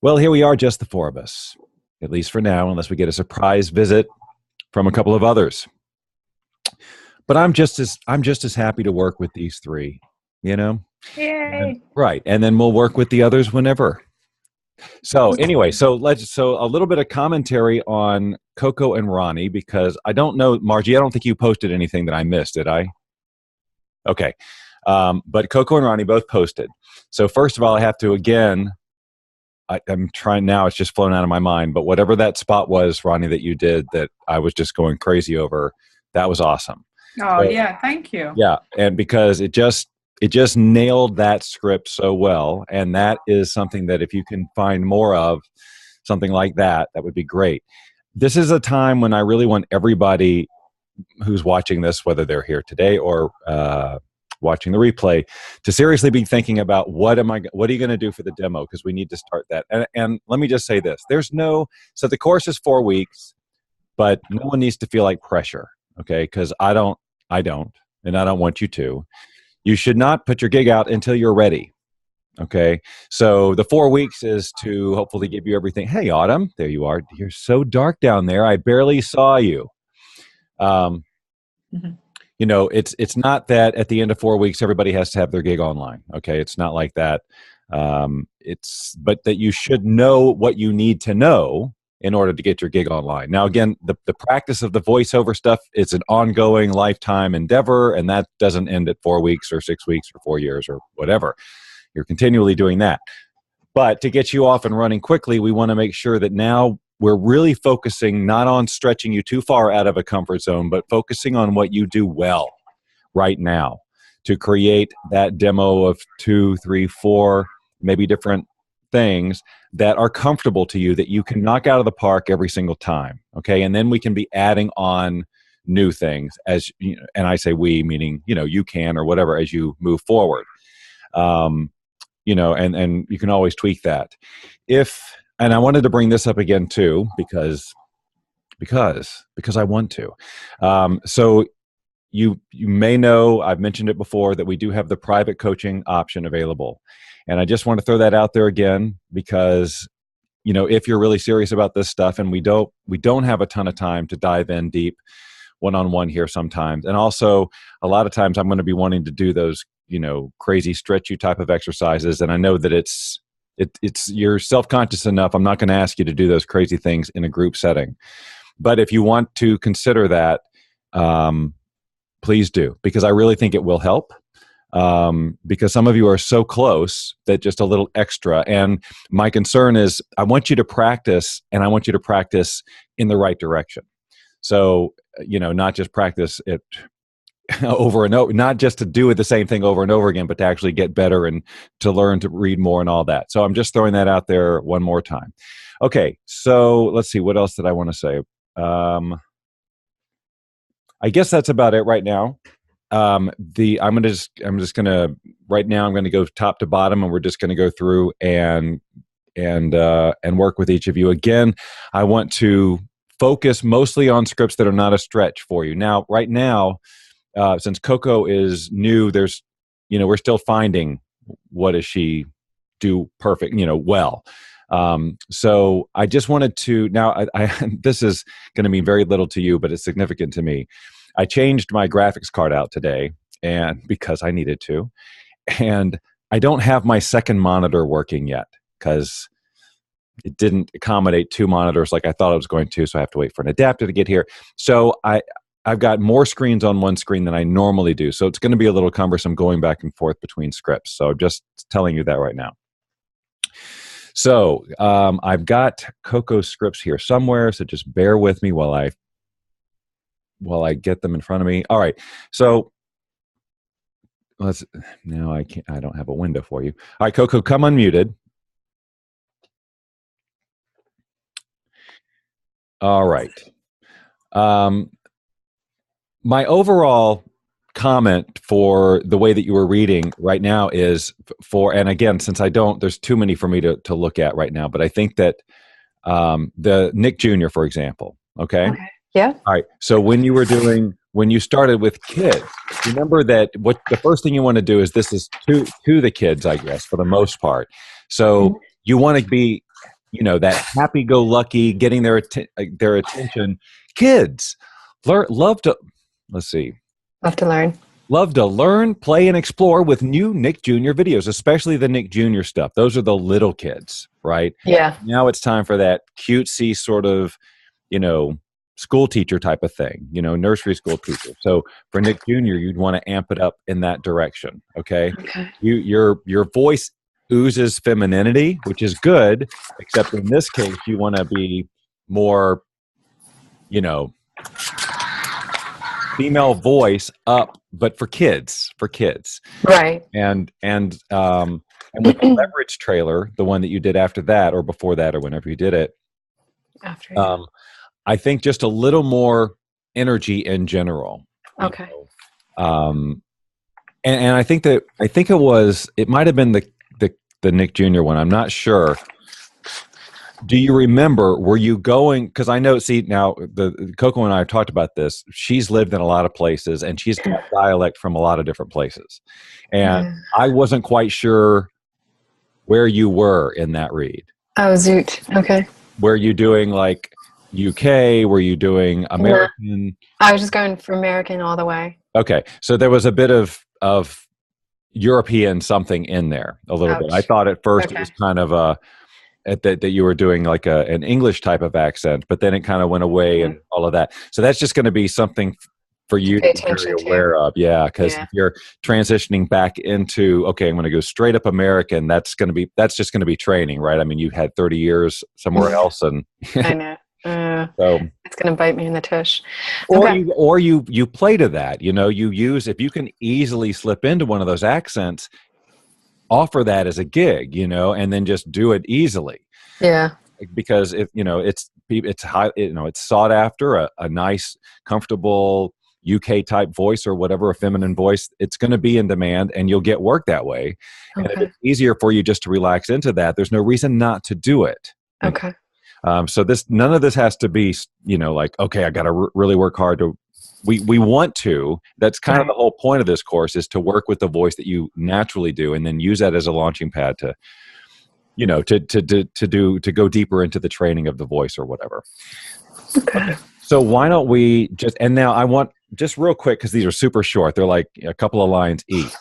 Well, here we are, just the four of us, at least for now, unless we get a surprise visit from a couple of others. But I'm just as happy to work with these three, you know? And, Yay. right. And then we'll work with the others whenever. So anyway, so a little bit of commentary on Coco and Ronnie, because I don't know, Margie, I don't think you posted anything that I missed, did I? Okay. But Coco and Ronnie both posted. So first of all, I have to again, I'm trying now, it's just flown out of my mind, but whatever that spot was, Ronnie, that you did that I was just going crazy over, that was awesome. Oh, So yeah. Thank you. yeah, and because it just nailed that script so well, and that is something that if you can find more of something like that, that would be great. This is a time when I really want everybody who's watching this, whether they're here today or watching the replay, to seriously be thinking about what are you going to do for the demo, because we need to start that. And let me just say this: so the course is 4 weeks, but no one needs to feel like pressure, okay? Because I don't, and I don't want you to. You should not put your gig out until you're ready. Okay. So the 4 weeks is to hopefully give you everything. Hey, Autumn, there you are. You're so dark down there. I barely saw you. Um, Mhm. it's not that at the end of 4 weeks everybody has to have their gig online. Okay, it's not like that. But that you should know what you need to know in order to get your gig online. Now, again, the practice of the voiceover stuff is an ongoing lifetime endeavor, and that doesn't end at 4 weeks or 6 weeks or 4 years or whatever. You're continually doing that. But to get you off and running quickly, we want to make sure that now we're really focusing not on stretching you too far out of a comfort zone, but focusing on what you do well right now to create that demo of 2, 3, 4, maybe different things that are comfortable to you that you can knock out of the park every single time. Okay. And then we can be adding on new things as you know, and I say we, meaning, you can or whatever as you move forward. Um, and you can always tweak that. And I wanted to bring this up again too, because I want to. So you may know, I've mentioned it before, that we do have the private coaching option available. And I just want to throw that out there again, because if you're really serious about this stuff, and we don't have a ton of time to dive in deep one-on-one here sometimes. And also a lot of times I'm going to be wanting to do those, crazy stretch you type of exercises. And I know that it's you're self-conscious enough. I'm not going to ask you to do those crazy things in a group setting. But if you want to consider that, please do, because I really think it will help. Because some of you are so close that just a little extra. And my concern is I want you to practice, and I want you to practice in the right direction. So, not just practice it over and over, not just to do it the same thing over and over again, but to actually get better and to learn to read more and all that. So I'm just throwing that out there one more time. Okay, so let's see, what else did I want to say? I guess that's about it right now. I'm just gonna right now. I'm gonna go top to bottom, and we're just gonna go through and work with each of you. Again, I want to focus mostly on scripts that are not a stretch for you. Now, right now, since Coco is new, we're still finding what does she do perfect, well. So I just wanted to, now this is going to mean very little to you, but it's significant to me. I changed my graphics card out today, and because I needed to, and I don't have my second monitor working yet because it didn't accommodate two monitors like I thought it was going to. So I have to wait for an adapter to get here. So I've got more screens on one screen than I normally do. So it's going to be a little cumbersome going back and forth between scripts. So I'm just telling you that right now. So I've got Coco's scripts here somewhere. So just bear with me while I get them in front of me. All right. So I don't have a window for you. All right, Coco, come unmuted. All right. My overall comment for the way that you were reading right now is and again, since there's too many for me to look at right now, but I think that the Nick Jr., for example, okay? Yeah. All right. So when you started with kids, remember that what the first thing you want to do is this is to the kids, I guess, for the most part. So you want to be that happy-go-lucky, getting their attention. Kids love to, let's see, Love to learn. love to learn, play, and explore with new Nick Jr. videos, especially the Nick Jr. stuff. Those are the little kids, right? Yeah. Now it's time for that cutesy sort of, school teacher type of thing, nursery school teacher. So for Nick Jr., you'd want to amp it up in that direction. Okay. Okay. Your voice oozes femininity, which is good, except in this case, you want to be more, female voice up, but for kids. Right. And with the leverage trailer, the one that you did after that or before that or whenever you did it, After. I think just a little more energy in general. Okay. And I think it might have been the Nick Jr. one. I'm not sure. Do you remember, were you going, because I know, see, now, the Coco and I have talked about this. She's lived in a lot of places, and she's got dialect from a lot of different places. And I wasn't quite sure where you were in that read. Oh, zoot. Okay. Were you doing like UK? Were you doing American? I was just going for American all the way. Okay. So there was a bit of European something in there, a little bit. I thought at first it was kind of that you were doing like an English type of accent, but then it kind of went away and all of that. So that's just going to be something for you to be very aware of. Yeah, because if you're transitioning back into, okay, I'm going to go straight up American, that's just going to be training, right? I mean, you had 30 years somewhere else, and I know. So it's going to bite me in the tush. Or you play to that. You use, if you can easily slip into one of those accents, offer that as a gig, and then just do it easily. Yeah. Because it's high, it's sought after, a nice, comfortable UK type voice or whatever, a feminine voice. It's going to be in demand, and you'll get work that way. And if it's easier for you just to relax into that, there's no reason not to do it. Okay. So none of this has to be, like, okay, I got to really work hard to. We want to. That's kind of the whole point of this course, is to work with the voice that you naturally do, and then use that as a launching pad to, to go deeper into the training of the voice or whatever. Okay. So why don't we just? And now I want, just real quick, because these are super short. They're like a couple of lines each.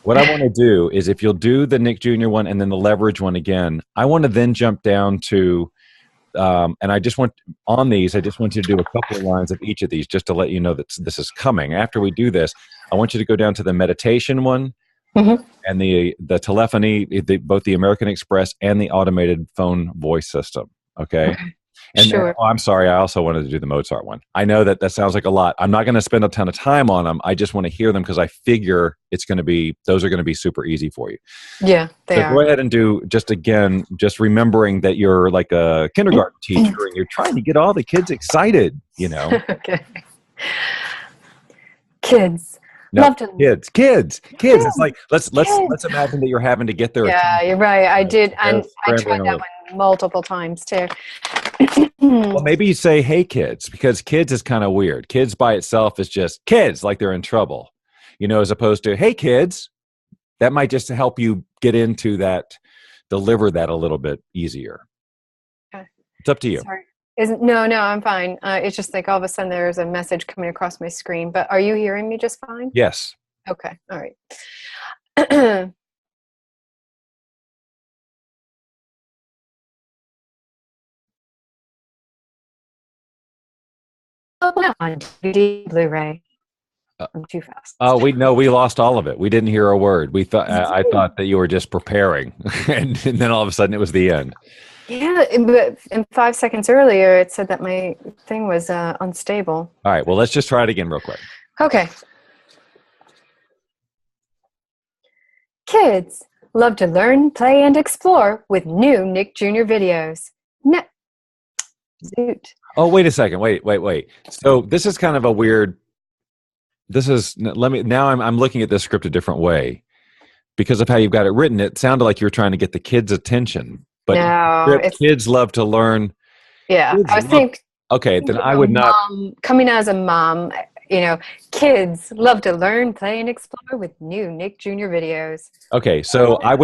What I want to do is, if you'll do the Nick Jr. one and then the leverage one again, I want to then jump down to. And I just want you to do a couple of lines of each of these, just to let you know that this is coming. After we do this, I want you to go down to the meditation one and the telephony, both the American Express and the automated phone voice system. Okay. And sure. Then, I'm sorry, I also wanted to do the Mozart one. I know that sounds like a lot. I'm not going to spend a ton of time on them. I just want to hear them, because I figure those are going to be super easy for you. Yeah, they are. Go ahead and do, just remembering that you're like a kindergarten teacher and you're trying to get all the kids excited, Okay. Kids. No, love to kids. It's like, let's imagine that you're having to get their attention. You're right. I did. I tried that one multiple times too. Well, maybe you say, hey, kids, because kids is kind of weird. Kids by itself is just kids, like they're in trouble, as opposed to, hey, kids. That might just help you get into that, deliver that a little bit easier. Okay. It's up to you. Sorry. No, I'm fine. It's just like all of a sudden there's a message coming across my screen. But are you hearing me just fine? Yes. Okay. All right. On DVD, Blu-ray. I'm too fast. Oh, we lost all of it. We didn't hear a word. We thought I thought that you were just preparing, and then all of a sudden it was the end. Yeah, but 5 seconds earlier it said that my thing was unstable. All right. Well, let's just try it again real quick. Okay. Kids love to learn, play, and explore with new Nick Jr. videos. Zoot. Oh, wait a second. Wait. So this is kind of a weird. I'm looking at this script a different way because of how you've got it written. It sounded like you were trying to get the kids' attention, but kids love to learn. Yeah, I think. Okay, then I would not. Coming as a mom, Kids love to learn, play, and explore with new Nick Jr. videos. Okay, so I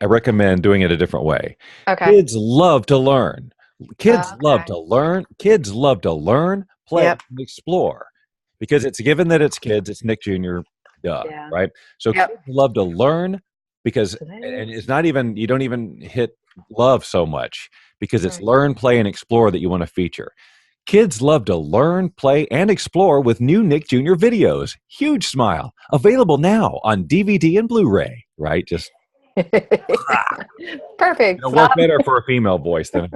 recommend doing it a different way. Okay. Kids love to learn. Kids love Okay. to learn. Kids love to learn, play, Yep. and explore. Because it's given that it's kids, it's Nick Jr. Duh, Yeah. right? So Yep. kids love to learn because, Play. and it's not even, you don't even hit love so much because it's Right. learn, play, and explore that you want to feature. Kids love to learn, play, and explore with new Nick Jr. videos. Huge smile. Available now on DVD and Blu-ray, right? Just Perfect. it'll work better for a female voice than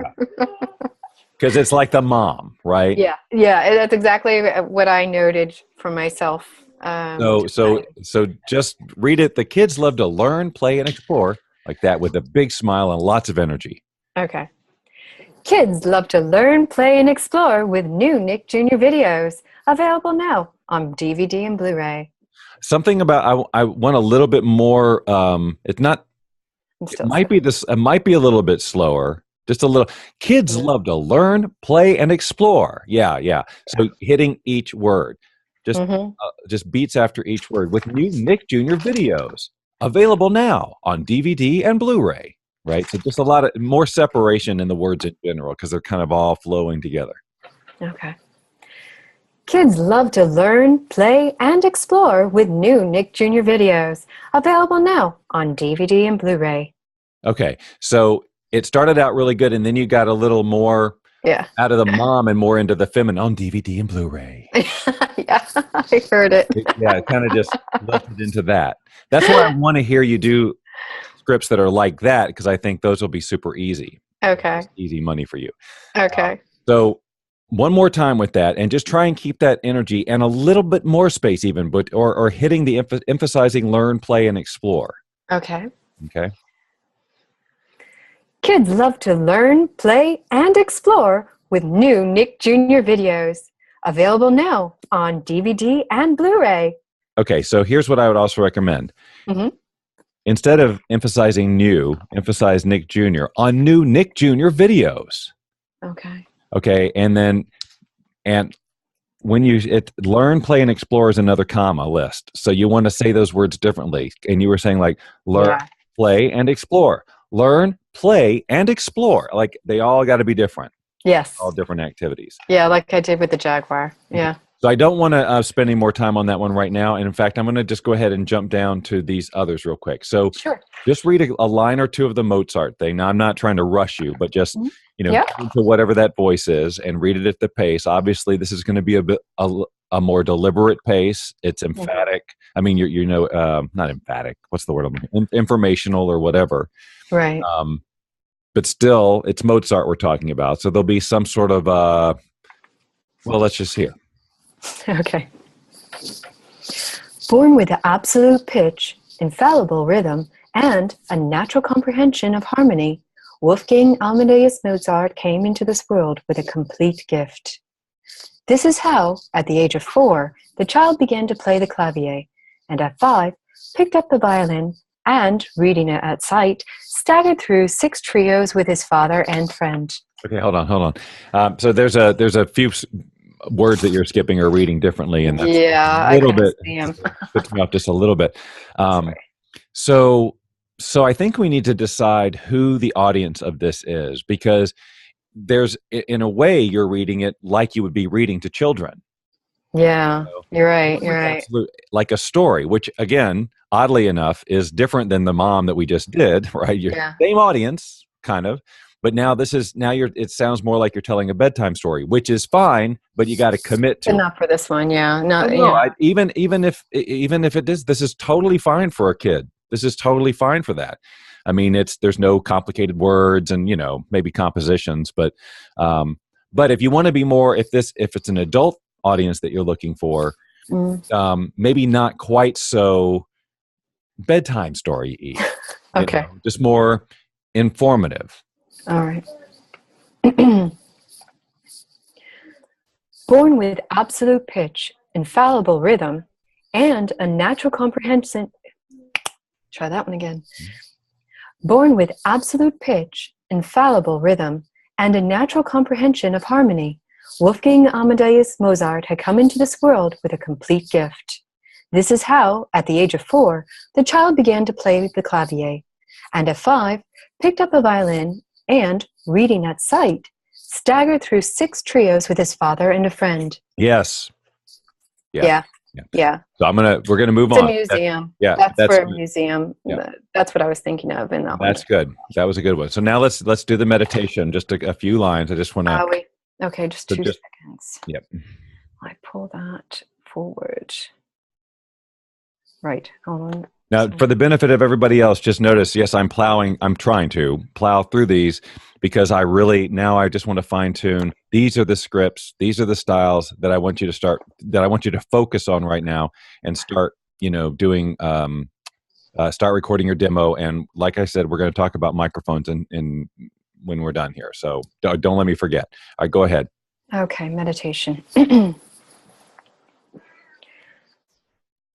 because it's like the mom, right? Yeah. Yeah. That's exactly what I noted for myself. So just read it. The kids love to learn, play, and explore like that with a big smile and lots of energy. Okay. Kids love to learn, play, and explore with new Nick Jr. videos. Available now on DVD and Blu-ray. Something about I want a little bit more. It's not. I'm It still might be this. It might be a little bit slower. Just a little. Kids love to learn, play, and explore. Yeah, yeah. So hitting each word, just Mm-hmm. just beats after each word with new Nick Jr. videos available now on DVD and Blu-ray. Right. So just a lot of more separation in the words in general because they're kind of all flowing together. Okay. Kids love to learn, play, and explore with new Nick Jr. videos. Available now on DVD and Blu-ray. Okay. So it started out really good, and then you got a little more Yeah. out of the mom and more into the feminine on DVD and Blu-ray. Yeah, I heard it. Yeah, it kind of just lifted into that. That's why I want to hear you do scripts that are like that because I think those will be super easy. Okay. Easy money for you. Okay. So one more time with that, and just try and keep that energy and a little bit more space, even, but or hitting the emphasizing learn, play, and explore. Okay. Okay. Kids love to learn, play, and explore with new Nick Jr. videos. Available now on DVD and Blu-ray. Okay. So here's what I would also recommend. Mhm. Instead of emphasizing new, emphasize Nick Jr. on new Nick Jr. videos. Okay. Okay. And when learn, play, and explore is another comma list. So you want to say those words differently. And you were saying like learn, Yeah. play, and explore. Learn, play, and explore. Like they all got to be different. Yes. All different activities. Yeah, like I did with the Jaguar. Yeah. So I don't want to spend any more time on that one right now. And in fact, I'm going to just go ahead and jump down to these others real quick. So Sure. just read a line or two of the Mozart thing. Now, I'm not trying to rush you, but just, Yeah. get into whatever that voice is and read it at the pace. Obviously, this is going to be a more deliberate pace. It's emphatic. I mean, not emphatic. What's the word? Informational or whatever. Right. But still, it's Mozart we're talking about. So there'll be some sort of, let's just hear. Okay. Born with absolute pitch, infallible rhythm, and a natural comprehension of harmony, Wolfgang Amadeus Mozart came into this world with a complete gift. This is how, at the age of 4, the child began to play the clavier, and at 5, picked up the violin, and, reading it at sight, staggered through 6 trios with his father and friend. Okay, hold on. So there's a few words that you're skipping or reading differently, and that's Yeah, a little I kinda bit see 'em. puts me off just a little bit. So I think we need to decide who the audience of this is because in a way you're reading it like you would be reading to children. Yeah, you're right. You're right. Like a story, which again, oddly enough, is different than the mom that we just did, right? Same audience, kind of. But now it sounds more like you're telling a bedtime story, which is fine, but you got to commit to But it. not for this one, yeah. No, Even if it is, this is totally fine for a kid. This is totally fine for that. I mean, there's no complicated words and maybe compositions, but if you want to be more, if it's an adult audience that you're looking for, maybe not quite so bedtime story-y. Okay. Just more informative. All right. Born with absolute pitch, infallible rhythm, and a natural comprehension. Try that one again. Born with absolute pitch, infallible rhythm, and a natural comprehension of harmony, Wolfgang Amadeus Mozart had come into this world with a complete gift. This is how, at the age of 4, the child began to play the clavier, and at 5, picked up a violin and, reading at sight, staggered through 6 trios with his father and a friend. Yes. Yeah. So we're gonna move It's on. a museum. That's for a good. museum. Yeah. That's what I was thinking of in that one. That's good. That was a good one. So now let's do the meditation. Just a few lines. I just want to. Wait. Okay, just 2 seconds. Yep. I pull that forward. Right. Hold on. Now, for the benefit of everybody else, just notice, yes, I'm trying to plow through these because I just want to fine tune. These are the scripts. These are the styles that I want you to focus on right now and start, doing, start recording your demo. And like I said, we're going to talk about microphones in when we're done here. So don't let me forget. All right, go ahead. Okay, meditation.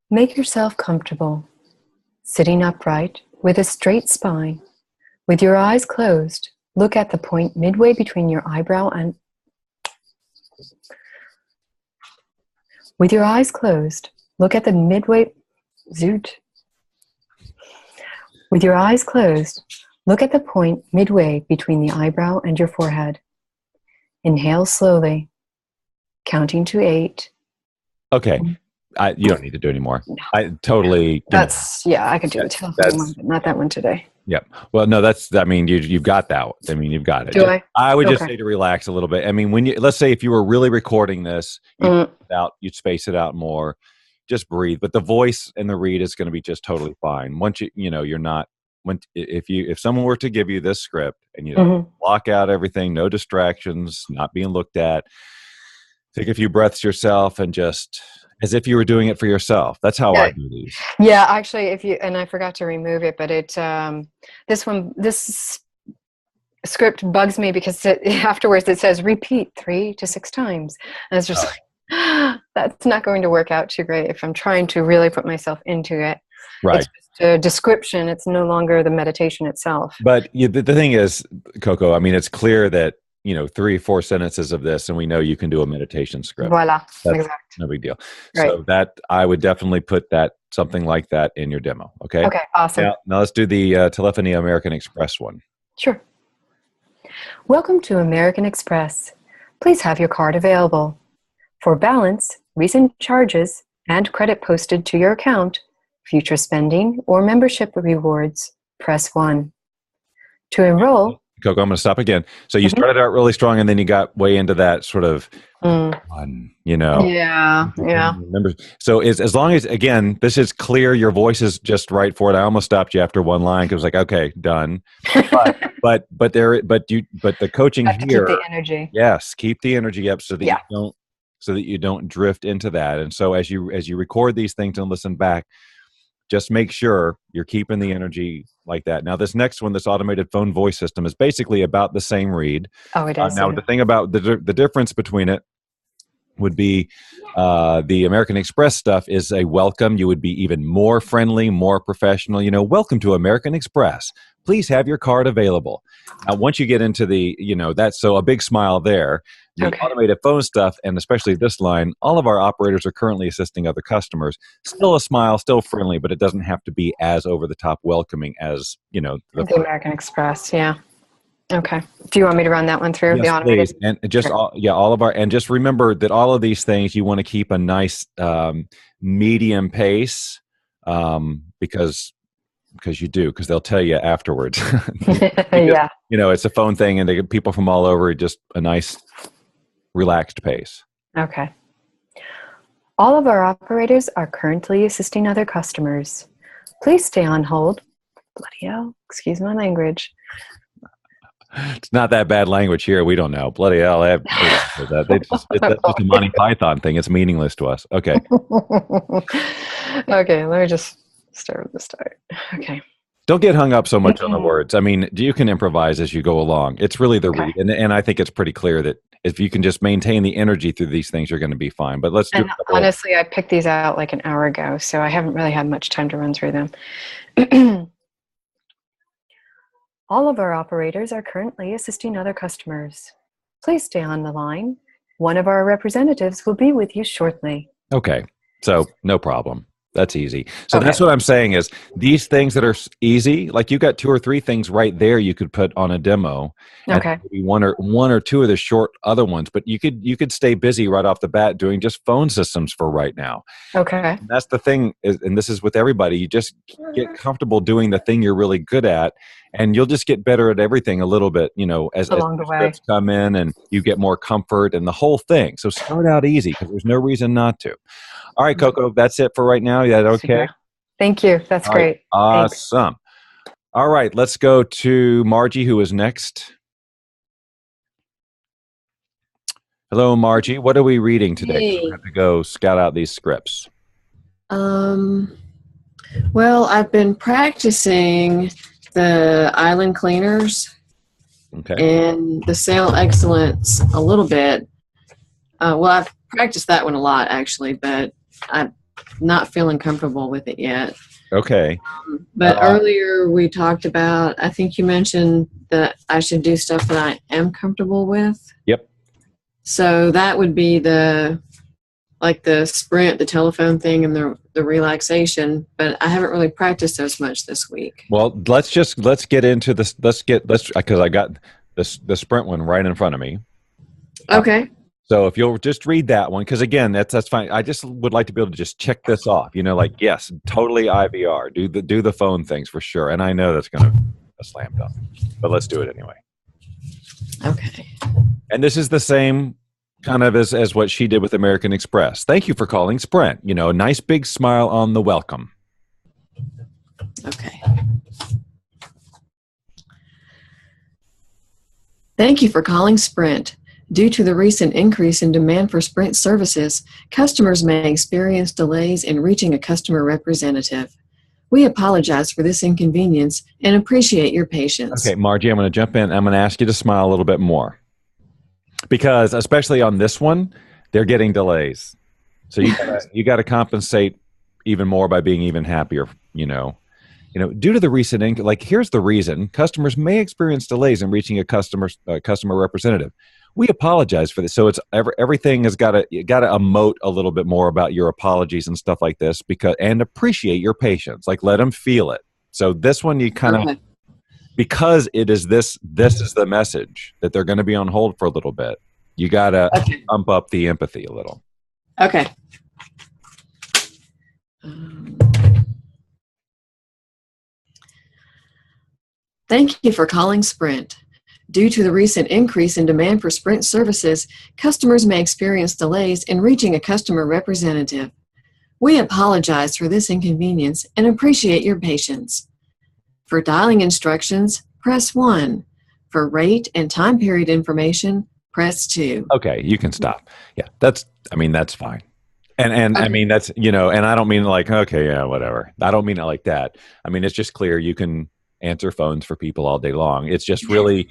Make yourself comfortable. Sitting upright, with a straight spine, with your eyes closed, look at the point midway between your eyebrow and... With your eyes closed, look at the midway... With your eyes closed, look at the point midway between the eyebrow and your forehead. Inhale slowly, counting to 8. Okay. You don't need to do anymore. No. I totally. I could do the telephone one, but not that one today. Yep. Well, no, you've got that. You've got it. Do I? I would just say to relax a little bit. I mean, let's say if you were really recording this, you'd space it out more, just breathe. But the voice and the read is going to be just totally fine. Once you're not, if someone were to give you this script and you block out everything, no distractions, not being looked at, take a few breaths yourself and just, as if you were doing it for yourself. That's how I do these. Yeah, actually, and I forgot to remove it, but this script bugs me because afterwards it says repeat 3 to 6 times. And it's just like, that's not going to work out too great if I'm trying to really put myself into it. Right. It's just a description. It's no longer the meditation itself. But the thing is, Coco, I mean, it's clear that 3-4 sentences of this, and we know you can do a meditation script. Voila. That's exactly. no big deal. Right. So that I would definitely put something like that in your demo. Okay. Okay. Awesome. Now let's do the Telephony American Express one. Sure. Welcome to American Express. Please have your card available. For balance, recent charges, and credit posted to your account, future spending, or membership rewards, press 1. To enroll... Coco, I'm going to stop again. So you started out really strong, and then you got way into that sort of, Yeah. Remember, so as long as, again, this is clear, your voice is just right for it. I almost stopped you after one line because I was like, okay, done. But the coaching have to here, keep the energy. Yes, keep the energy up so that you don't drift into that. And so as you record these things and listen back, just make sure you're keeping the energy like that. Now, this next one, this automated phone voice system, is basically about the same read. Oh, it is. Now, the thing about the difference between it would be the American Express stuff is a welcome. You would be even more friendly, more professional. Welcome to American Express. Please have your card available. Now, once you get into the, that's so a big smile there. The automated phone stuff, and especially this line, all of our operators are currently assisting other customers. Still a smile, still friendly, but it doesn't have to be as over the top welcoming as, the American Express. Yeah. Okay. Do you want me to run that one through? Yes, the automated? please. And just all of our, and just remember that all of these things you want to keep a nice medium pace because you do, because they'll tell you afterwards. Yeah. It's a phone thing, and they get people from all over, just a nice relaxed pace. Okay. All of our operators are currently assisting other customers. Please stay on hold. Bloody hell. Excuse my language. It's not that bad language here. We don't know. Bloody hell. That's just a Monty Python thing. It's meaningless to us. Okay. Okay. Let me just start with the start. Okay. Don't get hung up so much on the words. I mean, you can improvise as you go along. It's really the read. And I think it's pretty clear that if you can just maintain the energy through these things, you're going to be fine. But let's do And honestly, I picked these out like an hour ago, so I haven't really had much time to run through them. All of our operators are currently assisting other customers. Please stay on the line One of our representatives will be with you shortly. Okay. So no problem. That's easy. So Okay. that's what I'm saying is these things that are easy, like you got 2 or 3 things right there you could put on a demo, and Okay. maybe one or two of the short other ones. But you could stay busy right off the bat doing just phone systems for right now. Okay. And that's the thing, and this is with everybody. You just get comfortable doing the thing you're really good at, and you'll just get better at everything a little bit. As Along the the way. scripts come in, and you get more comfort and the whole thing. So start out easy because there's no reason not to. All right, Coco, that's it for right now. Is that okay? Super. Thank you. That's All right, great. Thanks. awesome. All right, let's go to Margie, who is next. Hello, Margie. What are we reading today? Hey. We have to go scout out these scripts. Well, I've been practicing the Island Cleaners Okay. and the Sail Excellence a little bit. Well, I've practiced that one a lot, actually, but I'm not feeling comfortable with it yet. Okay. But earlier we talked about, I think you mentioned that I should do stuff that I am comfortable with. Yep. So that would be the sprint, the telephone thing, and the relaxation. But I haven't really practiced those much this week. Well, let's get into this. Let's because I got the sprint one right in front of me. Okay. So if you'll just read that one, because again, that's fine. I just would like to be able to just check this off. Like yes, totally IVR. Do the phone things for sure. And I know that's going to be a slam dunk, but let's do it anyway. Okay. And this is the same kind of as what she did with American Express. Thank you for calling Sprint. A nice big smile on the welcome. Okay. Thank you for calling Sprint. Due to the recent increase in demand for Sprint services, customers may experience delays in reaching a customer representative. We apologize for this inconvenience and appreciate your patience. Okay, Margie, I'm going to jump in. I'm going to ask you to smile a little bit more. Because especially on this one, they're getting delays. So you got to compensate even more by being even happier, due to the recent here's the reason customers may experience delays in reaching a customer representative. We apologize for this. So it's everything has got to emote a little bit more about your apologies and stuff like this and appreciate your patience. Like let them feel it. So this one you kind of because it is this is the message that they're going to be on hold for a little bit. You got to pump up the empathy a little. Okay. Thank you for calling Sprint. Due to the recent increase in demand for Sprint services, customers may experience delays in reaching a customer representative. We apologize for this inconvenience and appreciate your patience. For dialing instructions, press 1. For rate and time period information, press 2. Okay, you can stop. Yeah, that's fine. And Okay. I mean, that's, and I don't mean like, okay, yeah, whatever. I don't mean it like that. I mean, it's just clear you can answer phones for people all day long. It's just really,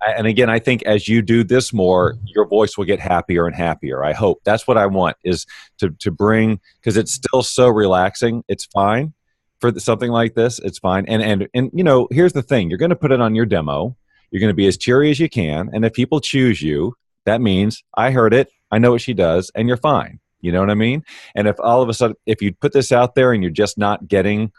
and again, I think as you do this more, your voice will get happier and happier. I hope that's what I want is to bring, because it's still so relaxing. It's fine for something like this. It's fine. And here's the thing. You're going to put it on your demo. You're going to be as cheery as you can. And if people choose you, that means I heard it. I know what she does, and you're fine. You know what I mean? And if all of a sudden, if you put this out there and you're just not getting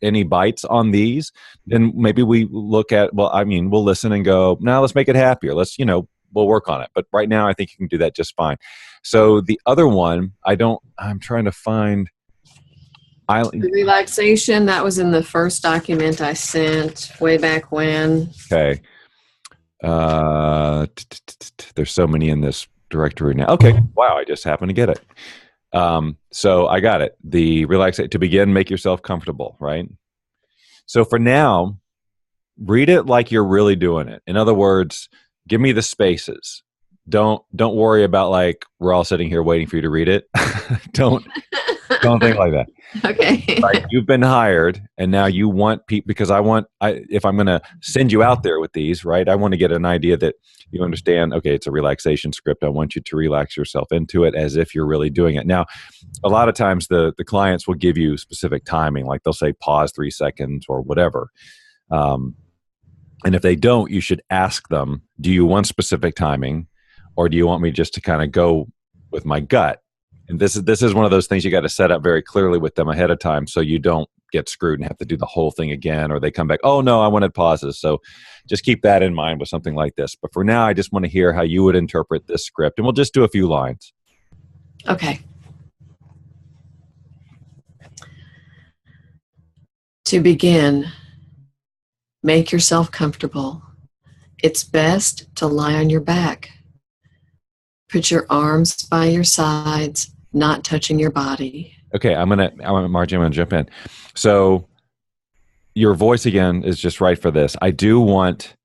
any bites on these, then maybe we look at, we'll listen and go, now let's make it happier. Let's, we'll work on it. But right now, I think you can do that just fine. So the other one, I'm trying to find. The relaxation, that was in the first document I sent way back when. Okay. There's so many in this directory now. Okay. Wow. I just happened to get it. So I got it. The relaxation to begin, make yourself comfortable, right? So for now, read it like you're really doing it. In other words, give me the spaces. Don't worry about like we're all sitting here waiting for you to read it. Don't think like that. Okay. Like you've been hired, and now you want people, because if I'm going to send you out there with these, right? I want to get an idea that you understand. Okay, it's a relaxation script. I want you to relax yourself into it as if you're really doing it. Now, a lot of times the clients will give you specific timing, like they'll say pause 3 seconds or whatever. And if they don't, you should ask them, do you want specific timing? or do you want me just to kind of go with my gut? And this is one of those things you got to set up very clearly with them ahead of time, so you don't get screwed and have to do the whole thing again, or they come back, oh no, I wanted pauses. So just keep that in mind with something like this. But for now, I just want to hear how you would interpret this script, and we'll just do a few lines. Okay. To begin, make yourself comfortable. It's best to lie on your back. Put your arms by your sides, not touching your body. Okay, Margie, I'm gonna jump in. So your voice again is just right for this. I do want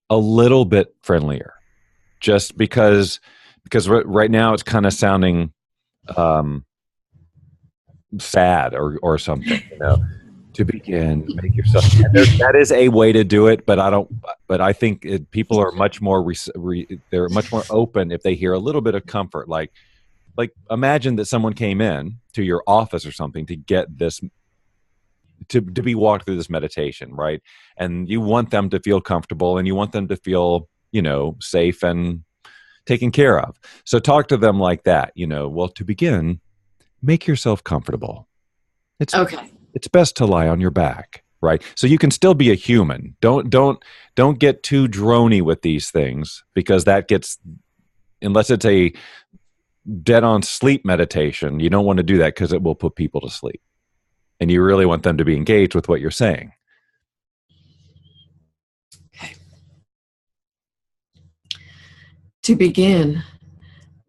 a little bit friendlier, just because right now it's kind of sounding sad or something. To begin, make yourself. That is a way to do it, but I think people are much more they're much more open if they hear a little bit of comfort. Like imagine that someone came in to your office or something to get this, to be walked through this meditation, right? And you want them to feel comfortable, and you want them to feel, safe and taken care of. So talk to them like that, well, to begin, make yourself comfortable. Okay. It's best to lie on your back, right? So you can still be a human. Don't get too drony with these things, because that gets, unless it's a dead on sleep meditation, you don't want to do that, because it will put people to sleep. And you really want them to be engaged with what you're saying. Okay. To begin,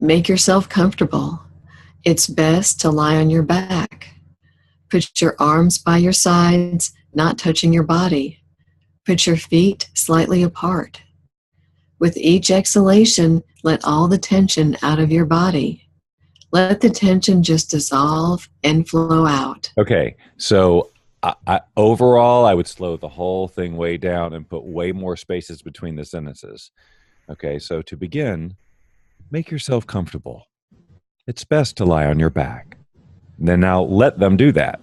make yourself comfortable. It's best to lie on your back. Put your arms by your sides, not touching your body. Put your feet slightly apart. With each exhalation, let all the tension out of your body. Let the tension just dissolve and flow out. Okay, so overall, I would slow the whole thing way down and put way more spaces between the sentences. Okay, so to begin, make yourself comfortable. It's best to lie on your back. Then now let them do that,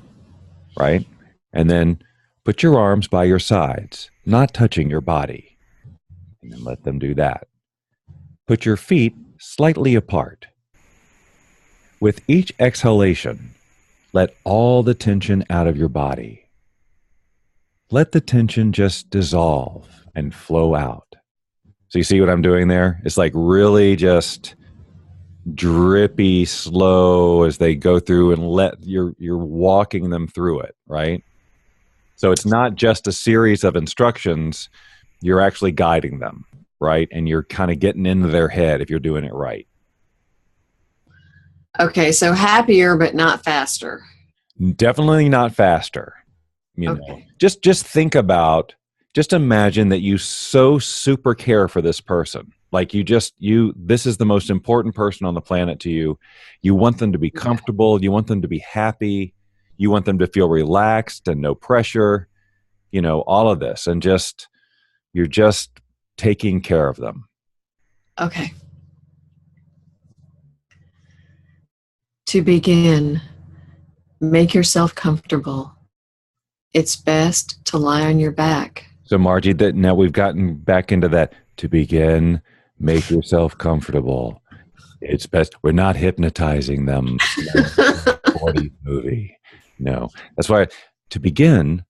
right? And then put your arms by your sides, not touching your body. And then let them do that. Put your feet slightly apart. With each exhalation, let all the tension out of your body. Let the tension just dissolve and flow out. So you see what I'm doing there? It's like really just drippy, slow as they go through, and you're walking them through it, right? So it's not just a series of instructions, you're actually guiding them, right? And you're kind of getting into their head if you're doing it right. Okay, so happier but not faster. Definitely not faster. Just think about, just imagine that you so super care for this person. Like this is the most important person on the planet to you. You want them to be comfortable. You want them to be happy. You want them to feel relaxed and no pressure, all of this. And you're just taking care of them. Okay. To begin, make yourself comfortable. It's best to lie on your back. So Margie, now we've gotten back into that. To begin, make yourself comfortable. It's best. We're not hypnotizing them. 40 movie. No, that's why. To begin,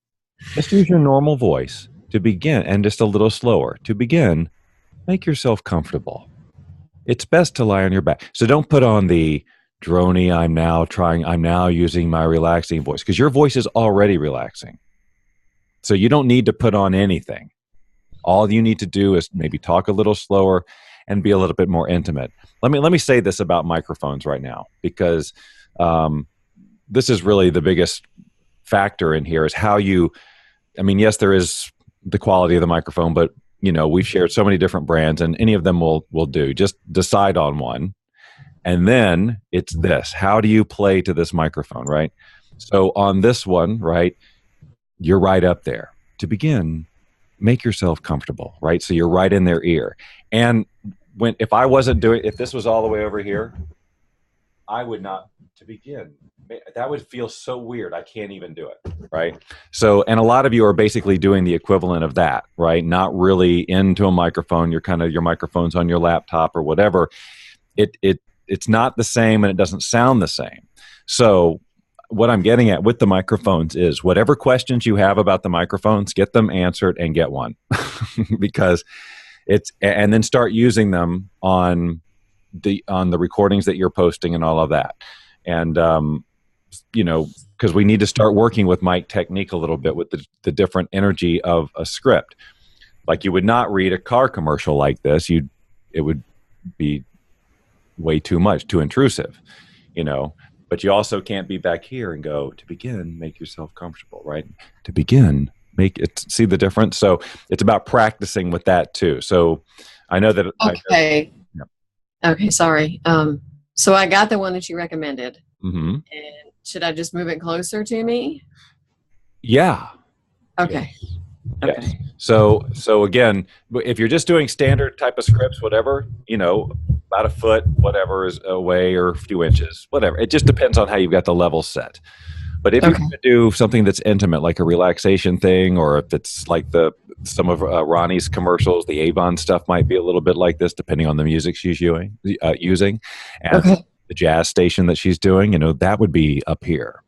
just use your normal voice. To begin, and just a little slower. To begin, make yourself comfortable. It's best to lie on your back. So don't put on the drony, I'm now using my relaxing voice, because your voice is already relaxing. So you don't need to put on anything. All you need to do is maybe talk a little slower and be a little bit more intimate. Let me say this about microphones right now, because this is really the biggest factor in here, is how yes, there is the quality of the microphone, but we've shared so many different brands, and any of them will do. Just decide on one. And then it's this. How do you play to this microphone, right? So on this one, right, you're right up there. To begin, make yourself comfortable, right? So you're right in their ear. And if this was all the way over here, I would not, to begin, that would feel so weird. I can't even do it. Right. So, and a lot of you are basically doing the equivalent of that, right? Not really into a microphone. You're kind of, your microphone's on your laptop or whatever. It's not the same, and it doesn't sound the same. So what I'm getting at with the microphones is whatever questions you have about the microphones, get them answered and get one. Because and then start using them on the recordings that you're posting and all of that. And because we need to start working with mic technique a little bit with the different energy of a script. Like, you would not read a car commercial like this. It would be way too much, too intrusive, but you also can't be back here and go, to begin, make yourself comfortable, right? To begin, make it, see the difference. So it's about practicing with that too. So I know that. Okay. Okay. Sorry. So I got the one that you recommended. Mm-hmm. And should I just move it closer to me? Yeah. Okay. Yes. Okay. So again, if you're just doing standard type of scripts, whatever, about a foot, whatever is away, or a few inches, whatever. It just depends on how you've got the level set. But if you're going to do something that's intimate, like a relaxation thing, or if it's like some of Ronnie's commercials, the Avon stuff might be a little bit like this, depending on the music she's using, and the jazz station that she's doing, that would be up here,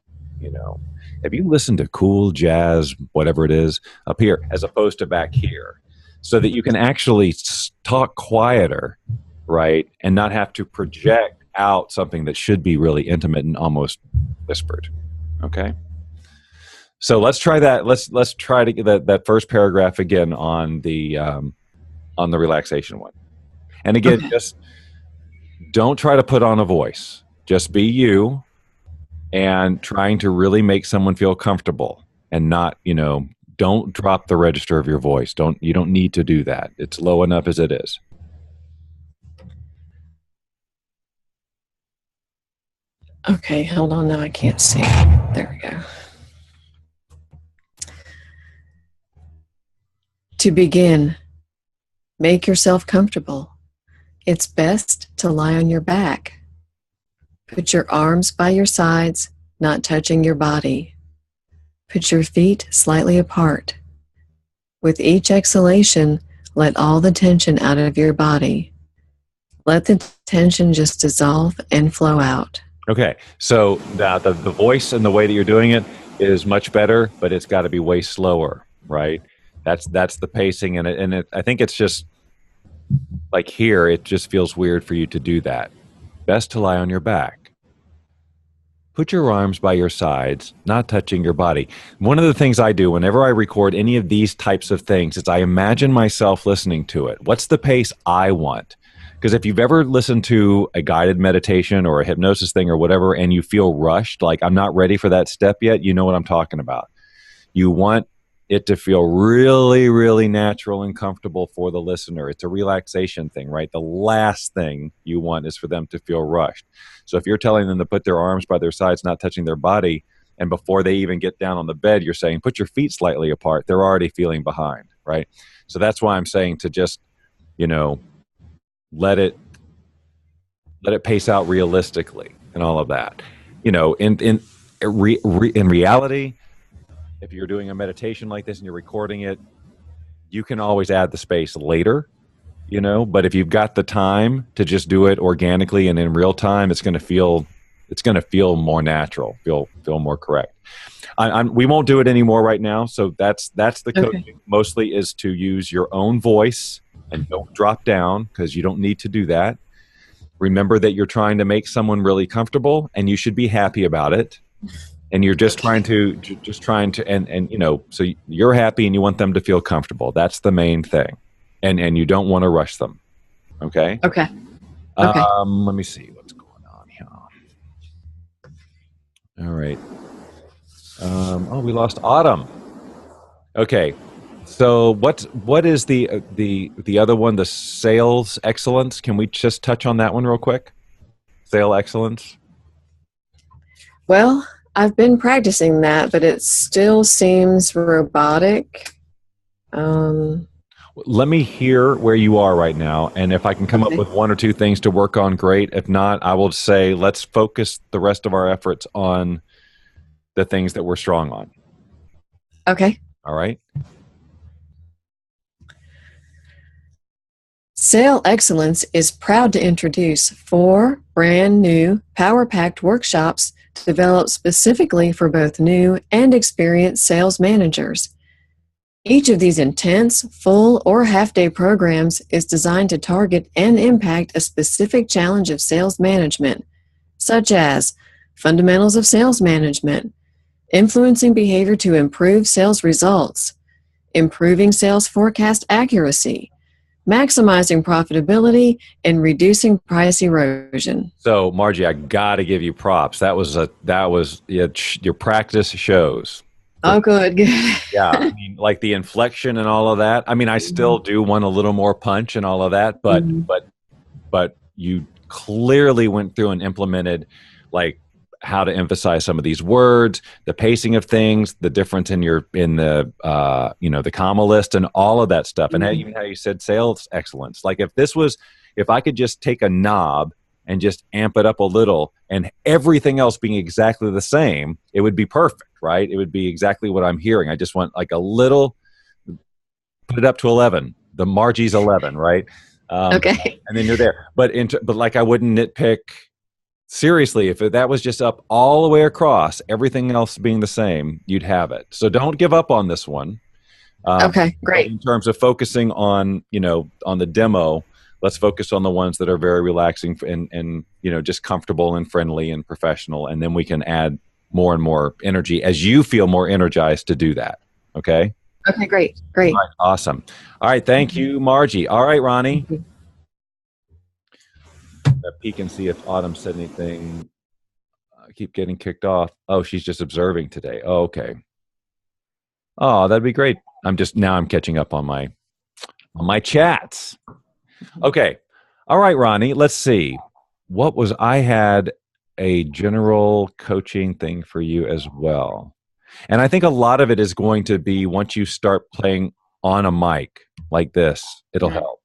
Have you listened to cool jazz, whatever it is, up here, as opposed to back here, so that you can actually talk quieter, right, and not have to project out something that should be really intimate and almost whispered? Okay. So let's try that. Let's try to get that first paragraph again on the relaxation one. And again, just don't try to put on a voice. Just be you, and trying to really make someone feel comfortable, and not, don't drop the register of your voice. You don't need to do that. It's low enough as it is. Okay, hold on. Now I can't see. There we go. To begin, make yourself comfortable. It's best to lie on your back. Put your arms by your sides, not touching your body. Put your feet slightly apart. With each exhalation, let all the tension out of your body. Let the tension just dissolve and flow out. Okay, so the voice and the way that you're doing it is much better, but it's got to be way slower, right? That's the pacing, and I think it's just like here, it just feels weird for you to do that. Best to lie on your back. Put your arms by your sides, not touching your body. One of the things I do whenever I record any of these types of things is I imagine myself listening to it. What's the pace I want? Because if you've ever listened to a guided meditation or a hypnosis thing or whatever, and you feel rushed, like I'm not ready for that step yet, you know what I'm talking about. You want it to feel really, really natural and comfortable for the listener. It's a relaxation thing, right? The last thing you want is for them to feel rushed. So if you're telling them to put their arms by their sides, not touching their body, and before they even get down on the bed, you're saying, put your feet slightly apart, they're already feeling behind, right? So that's why I'm saying to just, let it pace out realistically and all of that. In reality, if you're doing a meditation like this and you're recording it, you can always add the space later, but if you've got the time to just do it organically and in real time, it's going to feel more natural, feel more correct. We won't do it anymore right now. So that's the coaching mostly, is to use your own voice and don't drop down, because you don't need to do that. Remember that you're trying to make someone really comfortable, and you should be happy about it. And you're just trying to, so you're happy and you want them to feel comfortable. That's the main thing. And you don't want to rush them. Okay? Okay. Let me see what's going on here. All right. We lost Autumn. Okay. So what is the other one, the sales excellence? Can we just touch on that one real quick? Sale excellence? Well, I've been practicing that, but it still seems robotic. Well, Let me hear where you are right now, and if I can come up Okay. with one or two things to work on, great. If not, I will say let's focus the rest of our efforts on the things that we're strong on. Okay. All right? Sale Excellence is proud to introduce 4 brand new power-packed workshops developed specifically for both new and experienced sales managers. Each of these intense, full, or half-day programs is designed to target and impact a specific challenge of sales management, such as fundamentals of sales management, influencing behavior to improve sales results, improving sales forecast accuracy, maximizing profitability, and reducing price erosion. So, Margie, I got to give you props. Your practice shows. Oh, good. Yeah, I mean, like the inflection and all of that. I mean, I still do want a little more punch and all of that, but you clearly went through and implemented like how to emphasize some of these words, the pacing of things, the difference in the the comma list and all of that stuff, and even how you said sales excellence. Like if I could just take a knob and just amp it up a little, and everything else being exactly the same, it would be perfect. Right? It would be exactly what I'm hearing. I just want like a little, put it up to 11. The Margie's 11, right? Okay. And then you're there. But like I wouldn't nitpick. Seriously, if that was just up all the way across, everything else being the same, you'd have it. So don't give up on this one. Okay, great. In terms of focusing on, on the demo, let's focus on the ones that are very relaxing and just comfortable and friendly and professional. And then we can add more and more energy as you feel more energized to do that. Okay? Okay, great. All right, awesome. All right, thank you, Margie. All right, Ronnie. Peek and see if Autumn said anything. I keep getting kicked off. Oh, she's just observing today. Oh, okay. Oh, that'd be great. I'm catching up on my chats. Okay. All right, Ronnie, let's see. I had a general coaching thing for you as well. And I think a lot of it is going to be once you start playing on a mic like this, it'll help.